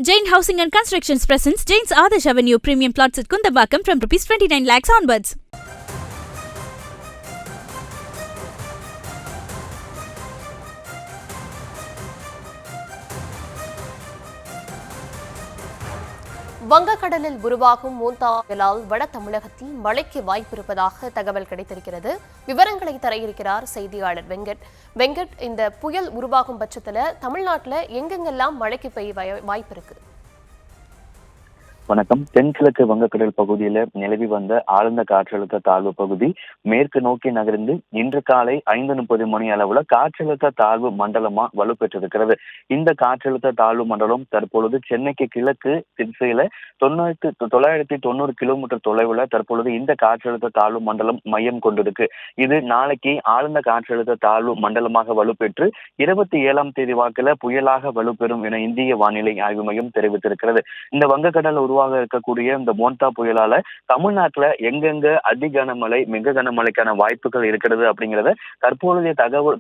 Jain Housing and Constructions presents Jain's Adarsh Avenue Premium Plots at Kundambakam from Rs 29 lakhs onwards. வங்கக்கடலில் உருவாகும் மோந்தா புயலால் வட தமிழகத்தில் மழைக்கு வாய்ப்பிருப்பதாக தகவல் கிடைத்திருக்கிறது. விவரங்களை தர இருக்கிறார் செய்தியாளர் வெங்கட். இந்த புயல் உருவாகும் பட்சத்துல தமிழ்நாட்டில் எங்கெங்கெல்லாம் மழைக்கு பெய்ய வாய்ப்பு இருக்கு? வணக்கம். தென்கிழக்கு வங்கக்கடல் பகுதியில நிலவி வந்த ஆழ்ந்த காற்றழுத்த தாழ்வு பகுதி மேற்கு நோக்கி நகர்ந்து இன்று காலை 5:30 மணி அளவுல காற்றழுத்த தாழ்வு மண்டலமா வலுப்பெற்றிருக்கிறது. இந்த காற்றழுத்த தாழ்வு மண்டலம் தற்பொழுது சென்னைக்கு கிழக்கு திசையில 990 கிலோமீட்டர் தொலைவுல தற்பொழுது இந்த காற்றழுத்த தாழ்வு மண்டலம் மையம் கொண்டிருக்கு. இது நாளைக்கு ஆழ்ந்த காற்றழுத்த தாழ்வு மண்டலமாக வலுப்பெற்று 27ஆம் தேதி வாக்குல புயலாக வலுப்பெறும் என இந்திய வானிலை ஆய்வு மையம் தெரிவித்திருக்கிறது. இந்த வங்கக்கடல் உருவாக இருக்கக்கூடிய இந்த மோந்தா புயலால தமிழ்நாட்டுல எங்கெங்க அதி கனமழை மிக கனமழைக்கான வாய்ப்புகள் இருக்கிறது அப்படிங்கிறத தற்போதைய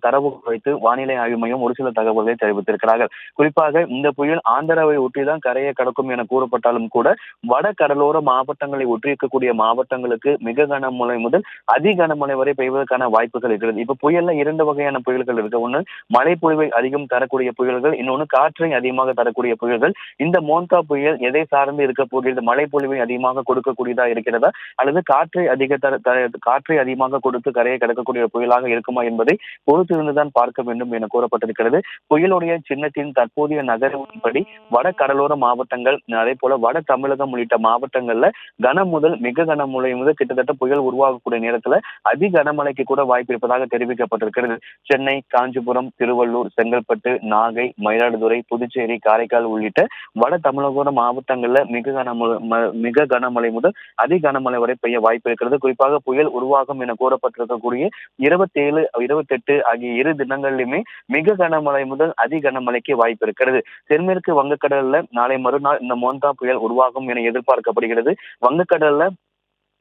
தரவு வைத்து வானிலை ஆய்வு மையம் ஒரு சில தகவல்களை தெரிவித்திருக்கிறார்கள். குறிப்பாக இந்த புயல் ஆந்திராவை ஒட்டிதான் கரையை கடக்கும் என கூறப்பட்டாலும் கூட வட கடலோர மாவட்டங்களை ஒட்டியிருக்கக்கூடிய மாவட்டங்களுக்கு மிக கனமழை முதல் அதி கனமழை வரை பெய்வதற்கான வாய்ப்புகள் இருக்கிறது. இப்ப புயல்ல 2 வகையான புயல்கள் இருக்கு. ஒண்ணு மழை பொழிவை அதிகம் தரக்கூடிய புயல்கள், இன்னொன்னு காற்றை அதிகமாக தரக்கூடிய புயல்கள். இந்த மோந்தா புயல் எதை சார்ந்து இருக்க போகிறது? மழை பொழிவை அதிகமாக கொடுக்கக்கூடியதா இருக்கிறதா அல்லது காற்றை அதிகமாக கொடுத்து கரையை கடக்கக்கூடிய புயலாக இருக்குமா என்பதை பொறுத்திருந்துதான் பார்க்க வேண்டும் என கூறப்பட்டிருக்கிறது. புயலுடைய சின்னத்தின் தற்போதைய நகர்வின்படி வட கடலோர மாவட்டங்கள், அதே போல வட தமிழகம் உள்ளிட்ட மாவட்டங்கள்ல கனம் முதல் மிக கனமழை முதல் கிட்டத்தட்ட புயல் உருவாகக்கூடிய நேரத்துல அதி கனமழைக்கு கூட வாய்ப்பு இருப்பதாக தெரிவிக்கப்பட்டிருக்கிறது. சென்னை, காஞ்சிபுரம், திருவள்ளூர், செங்கல்பட்டு, நாகை, மயிலாடுதுறை, புதுச்சேரி, காரைக்கால் உள்ளிட்ட வட தமிழக மாவட்டங்கள்ல மிக கனமழை முதல் அதி கனமழை வரை பெய்ய வாய்ப்பு இருக்கிறது. குறிப்பாக புயல் உருவாகும் என கூறப்பட்டிருக்கக்கூடிய 27, 28 ஆகிய 2 தினங்களிலுமே மிக கனமழை முதல் அதி கனமழைக்கு வாய்ப்பு இருக்கிறது. தென்மேற்கு வங்கக்கடல்ல நாளை மறுநாள் இந்த மோந்தா புயல் உருவாகும் என எதிர்பார்க்கப்படுகிறது. வங்கக்கடல்ல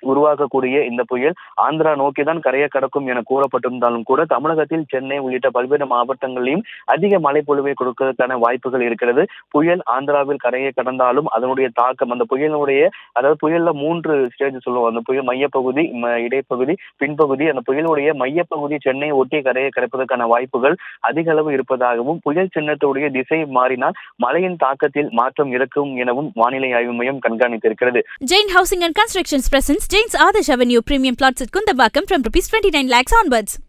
உருவாகக்கூடிய இந்த புயல் ஆந்திரா நோக்கிதான் கரையை கடக்கும் என கூறப்பட்டிருந்தாலும் கூட தமிழகத்தில் சென்னை உள்ளிட்ட பல்வேறு மாவட்டங்களிலும் அதிக மழை பொழிவை கொடுப்பதற்கான வாய்ப்புகள் இருக்கிறது. புயல் ஆந்திராவில் கரையை கடந்தாலும் அதனுடைய தாக்கம் அந்த புயலுடைய, அதாவது புயல்ல 3 ஸ்டேஜ் சொல்லுவோம். அந்த புயல் மையப்பகுதி, இடைப்பகுதி, பின்பகுதி. அந்த புயலுடைய மையப்பகுதி சென்னை ஒட்டி கரையை கடப்பதற்கான வாய்ப்புகள் அதிக அளவு இருப்பதாகவும் புயல் சின்னத்துடைய திசை மாறினால் மழையின் தாக்கத்தில் மாற்றம் இருக்கும் எனவும் வானிலை ஆய்வு மையம் கண்காணித்திருக்கிறது. Jain Housing and Constructions presents Jain's Adarsh Avenue Premium Plots at Kundambakam from Rs 29 lakhs onwards.